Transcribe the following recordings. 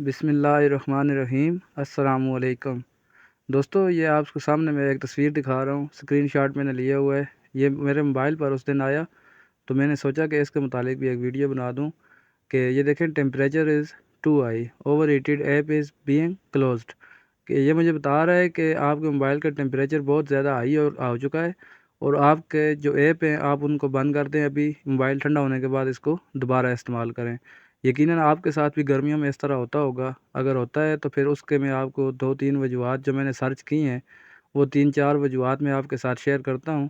बिस्मिल्लाहिर्रहमानिर्रहीम अस्सलामुअलैकुम। दोस्तों, ये आपके सामने मैं एक तस्वीर दिखा रहा हूँ, स्क्रीनशॉट मैंने लिया हुआ है। ये मेरे मोबाइल पर उस दिन आया तो मैंने सोचा कि इसके मुतालिक भी एक वीडियो बना दूँ। कि ये देखें, temperature is too high, over heated app is being closed. कि ये मुझे बता रहा है कि आपके मोबाइल का टेम्परेचर बहुत ज़्यादा हाई और आ चुका है और आपके जो ऐप हैं आप उनको बंद कर दें। अभी मोबाइल ठंडा होने के बाद इसको दोबारा इस्तेमाल करें। यकीनन आपके साथ भी गर्मियों में इस तरह होता होगा। अगर होता है तो फिर उसके मैं आपको 2-3 वजूहात जो मैंने सर्च की हैं, वो 3-4 वजूहात मैं आपके साथ शेयर करता हूँ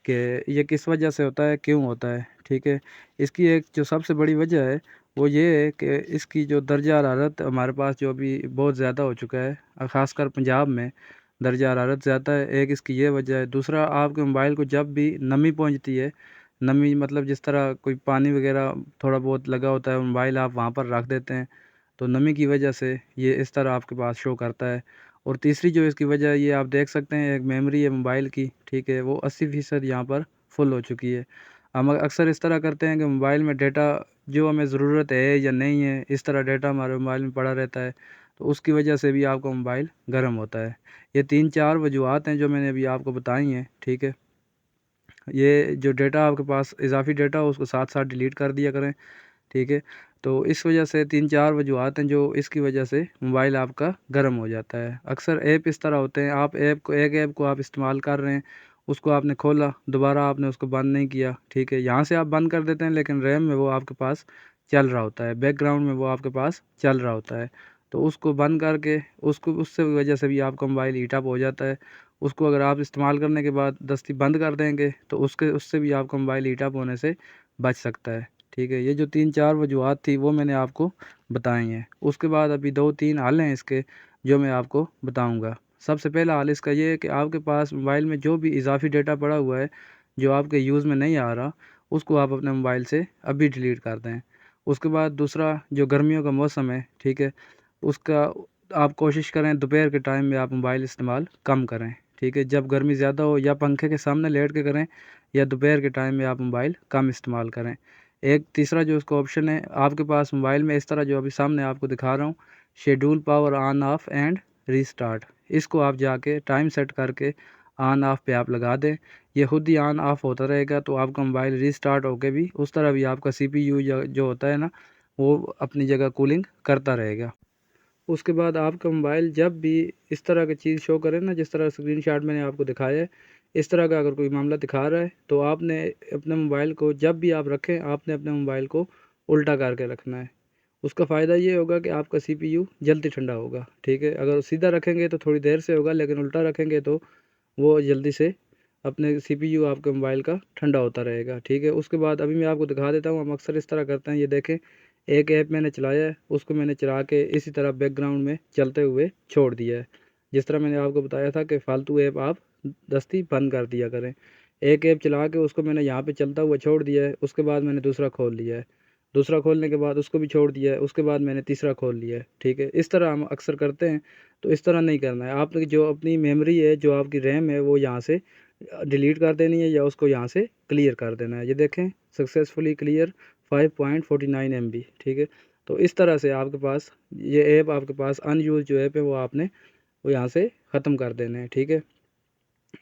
कि ये किस वजह से होता है, क्यों होता है। ठीक है, इसकी एक जो सबसे बड़ी वजह है वो ये है कि इसकी जो दर्जा हरारत हमारे पास जो अभी बहुत ज़्यादा हो चुका है, ख़ासकर पंजाब में दर्जा हरारत ज़्यादा है। एक इसकी ये वजह है। दूसरा, आपके मोबाइल को जब भी नमी पहुंचती है, नमी मतलब जिस तरह कोई पानी वगैरह थोड़ा बहुत लगा होता है, मोबाइल आप वहाँ पर रख देते हैं तो नमी की वजह से ये इस तरह आपके पास शो करता है। और तीसरी जो इसकी वजह है, ये आप देख सकते हैं, एक मेमोरी है मोबाइल की, ठीक है, वो 80% यहाँ पर फुल हो चुकी है। हम अक्सर इस तरह करते हैं कि मोबाइल में डेटा जो हमें ज़रूरत है या नहीं है, इस तरह डेटा हमारे मोबाइल में पड़ा रहता है, तो उसकी वजह से भी आपका मोबाइल गर्म होता है। ये 3-4 वजूहात हैं जो मैंने अभी आपको बताई हैं। ठीक है, ये जो डेटा आपके पास इजाफ़ी डेटा हो उसको साथ साथ डिलीट कर दिया करें। ठीक है, तो इस वजह से 3-4 वजूहात हैं जो इसकी वजह से मोबाइल आपका गर्म हो जाता है। अक्सर ऐप इस तरह होते हैं, आप एक ऐप को आप इस्तेमाल कर रहे हैं, उसको आपने खोला, दोबारा आपने उसको बंद नहीं किया। ठीक है, यहाँ से आप बंद कर देते हैं लेकिन रैम में वो आपके पास चल रहा होता है, बैकग्राउंड में वो आपके पास चल रहा होता है। तो उसको बंद करके उसको उससे वजह से भी आपका मोबाइल हीट अप हो जाता है। उसको अगर आप इस्तेमाल करने के बाद दस्ती बंद कर देंगे तो उससे भी आपका मोबाइल हीट अप होने से बच सकता है। ठीक है, ये जो 3-4 वजूहात थी वो मैंने आपको बताई हैं। उसके बाद अभी 2-3 हल हैं इसके जो मैं आपको बताऊंगा। सबसे पहला हल इसका ये है कि आपके पास मोबाइल में जो भी इजाफ़ी डेटा पड़ा हुआ है, जो आपके यूज़ में नहीं आ रहा, उसको आप अपने मोबाइल से अभी डिलीट कर दें। उसके बाद दूसरा, जो गर्मियों का मौसम है, ठीक है, उसका आप कोशिश करें दोपहर के टाइम में आप मोबाइल इस्तेमाल कम करें। ठीक है, जब गर्मी ज़्यादा हो या पंखे के सामने लेट के करें या दोपहर के टाइम में आप मोबाइल कम इस्तेमाल करें। एक तीसरा जो उसका ऑप्शन है आपके पास मोबाइल में, इस तरह जो अभी सामने आपको दिखा रहा हूँ, schedule power on off and restart, इसको आप जाके टाइम सेट करके ऑन ऑफ पे आप लगा दें। ये खुद ही ऑन ऑफ होता रहेगा तो आपका मोबाइल रीस्टार्ट होके भी उस तरह भी आपका CPU जो होता है ना, वो अपनी जगह कूलिंग करता रहेगा। उसके बाद आपका मोबाइल जब भी इस तरह की चीज़ शो करे ना, जिस तरह स्क्रीनशॉट मैंने आपको दिखाया है, इस तरह का अगर कोई मामला दिखा रहा है तो आपने अपने मोबाइल को जब भी आप रखें, आपने अपने मोबाइल को उल्टा करके रखना है। उसका फ़ायदा ये होगा कि आपका CPU जल्दी ठंडा होगा। ठीक है, अगर सीधा रखेंगे तो थोड़ी देर से होगा, लेकिन उल्टा रखेंगे तो वो जल्दी से अपने CPU आपके मोबाइल का ठंडा होता रहेगा। ठीक है, उसके बाद अभी मैं आपको दिखा देता हूँ, हम अक्सर इस तरह करते हैं। ये देखें, एक ऐप मैंने चलाया है, उसको मैंने चला के इसी तरह बैकग्राउंड में चलते हुए छोड़ दिया है। जिस तरह मैंने आपको बताया था कि फ़ालतू ऐप आप दस्ती बंद कर दिया करें। एक ऐप चला के उसको मैंने यहाँ पे चलता हुआ छोड़ दिया है, उसके बाद मैंने दूसरा खोल लिया है। दूसरा खोलने के बाद उसको भी छोड़ दिया है, उसके बाद मैंने तीसरा खोल लिया है। ठीक है, इस तरह हम अक्सर करते हैं, तो इस तरह नहीं करना है। आपने जो अपनी मेमोरी है, जो आपकी रैम है, वो यहाँ से डिलीट कर देनी है या उसको यहाँ से क्लियर कर देना है। ये देखें, सक्सेसफुली क्लियर 5.49 MB। ठीक है, तो इस तरह से आपके पास ये ऐप, आपके पास अनयूज़ जो ऐप है वो आपने वो यहाँ से ख़त्म कर देना है। ठीक है,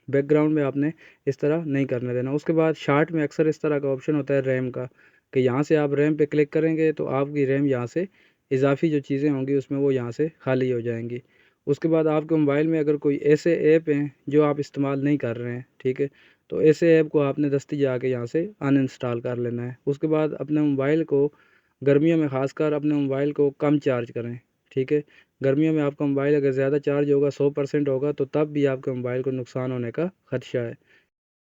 बैकग्राउंड में आपने इस तरह नहीं करने देना। उसके बाद शार्ट में अक्सर इस तरह का ऑप्शन होता है रैम का, कि यहाँ से आप रैम पे क्लिक करेंगे तो आपकी रैम यहाँ से इजाफ़ी जो चीज़ें होंगी उसमें वो यहाँ से खाली हो जाएंगी। उसके बाद आपके मोबाइल में अगर कोई ऐसे ऐप हैं जो आप इस्तेमाल नहीं कर रहे हैं, ठीक है, तो ऐसे ऐप को आपने दस्ती जाके यहाँ से अनइंस्टॉल कर लेना है। उसके बाद अपने मोबाइल को गर्मियों में ख़ासकर अपने मोबाइल को कम चार्ज करें। ठीक है, गर्मियों में आपका मोबाइल अगर ज़्यादा चार्ज होगा, 100% होगा, तो तब भी आपके मोबाइल को नुकसान होने का ख़दशा है।